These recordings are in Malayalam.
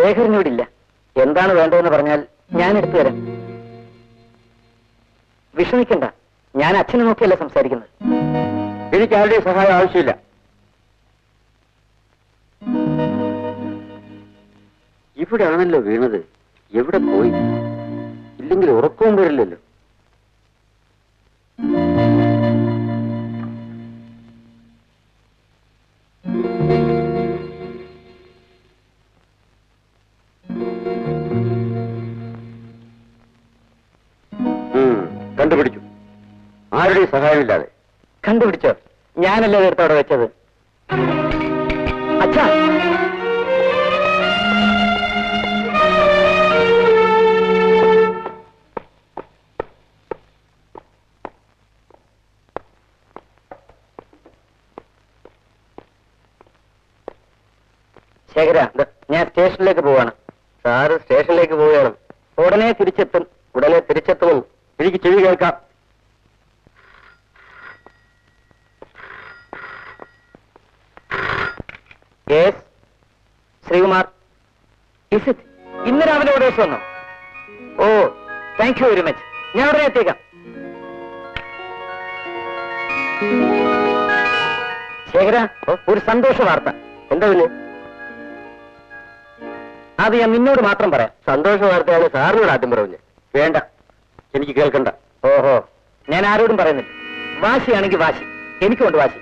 ശേഖരനോടില്ല. എന്താണ് വേണ്ടതെന്ന് പറഞ്ഞാൽ ഞാൻ എടുത്തു തരാം. വിഷമിക്കണ്ട, ഞാൻ അച്ഛനെ നോക്കിയല്ല സംസാരിക്കുന്നത്. എനിക്ക് ആരുടെയും സഹായം ആവശ്യമില്ല. ഇവിടെയാണല്ലോ വീണത്. എവിടെ പോയി? ഇല്ലെങ്കിൽ ഉറക്കവും വരില്ലല്ലോ. കണ്ടുപിടിച്ചു. ആരുടെയും സഹായമില്ലാതെ. കണ്ടുപിടിച്ചോ? ഞാനല്ലേ നേരത്തെ അവിടെ വെച്ചത്. അച്ഛാ, ശേഖര, ഞാൻ സ്റ്റേഷനിലേക്ക് പോവാണ്. സാറ് സ്റ്റേഷനിലേക്ക് പോവുകയാണ്. ഉടനെ തിരിച്ചെത്തും. ഉടനെ തിരിച്ചെത്തും. എനിക്ക് ചെവി കേൾക്കാം. ശ്രീകുമാർ, ഇന്ന് രാവിലെ ഇവിടെ വെച്ച് വന്നോ? ഓ, താങ്ക് യു വെരി മച്ച്. ഞാൻ ഉടനെ എത്തിയേക്കാം. ശേഖര, ഒരു സന്തോഷ വാർത്ത. എന്താ പിന്നെ? അത് ഞാൻ നിന്നോട് മാത്രം പറയാം. സന്തോഷ വാർത്തയാണ് സാറിനോട് ആദ്യം പറഞ്ഞു. വേണ്ട, എനിക്ക് കേൾക്കണ്ട. ഓഹോ, ഞാൻ ആരോടും പറയുന്നില്ല. വാശിയാണെങ്കിൽ വാശി. എനിക്കുണ്ട് വാശി.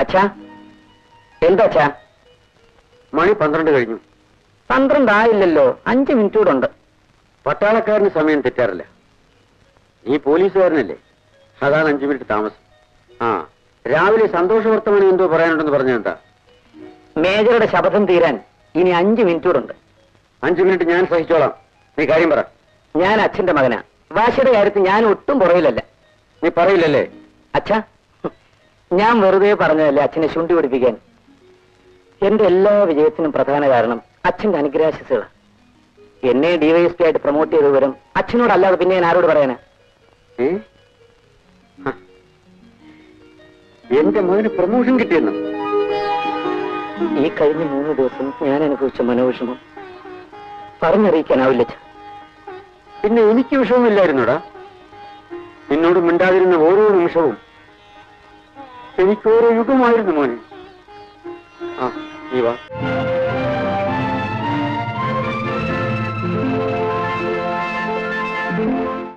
അച്ഛാ, എന്താ അച്ഛാ? മണി 12 കഴിഞ്ഞു. 12 ആയില്ലല്ലോ. 5 മിനിറ്റ് കൂടെ ഉണ്ട്. പട്ടാളക്കാരന് സമയം തെറ്റാറില്ല. നീ പോലീസുകാരനല്ലേ, അതാണ് 5 മിനിറ്റ് താമസം. രാവിലെ സന്തോഷ വർത്തമാനം എന്തോ പറയാനുണ്ടെന്ന് പറഞ്ഞെന്താ? മേജറുടെ ശപഥം തീരാൻ ഇനി 5 മിനിറ്റ് കൂടെ ഉണ്ട്. 5 മിനിറ്റ് ഞാൻ സഹിച്ചോളാം. നീ കാര്യം പറ. ഞാൻ അച്ഛന്റെ മകനാ. വാശിയുടെ കാര്യത്തിൽ ഞാൻ ഒട്ടും പുറകിലല്ല. നീ പറയില്ലല്ലേ? അച്ഛാ, ഞാൻ വെറുതെ പറഞ്ഞതല്ലേ അച്ഛനെ ശുണ്ടി പിടിപ്പിക്കാൻ. എന്റെ എല്ലാ വിജയത്തിനും പ്രധാന കാരണം അച്ഛന്റെ അനുഗ്രഹാശിസുകളാണ്. എന്നെ ഡിവൈഎസ്പി ആയിട്ട് പ്രൊമോട്ട് ചെയ്ത വിവരം അച്ഛനോടല്ലാതെ പിന്നെ ഞാൻ ആരോട് പറയാനാ? എന്റെ മകന് പ്രൊമോഷൻ കിട്ടിയെന്നു ഈ കഴിഞ്ഞ 3 ദിവസം ഞാൻ അനുഭവിച്ച മനോവിഷമം പറഞ്ഞറിയിക്കാനാവില്ല. പിന്നെ എനിക്ക് വിഷമമില്ലായിരുന്നോടാ? നിന്നോട് മിണ്ടാതിരുന്ന ഓരോ നിമിഷവും എനിക്ക് ഓരോ യുഗമായിരുന്നു മോനെ. നീ വാ.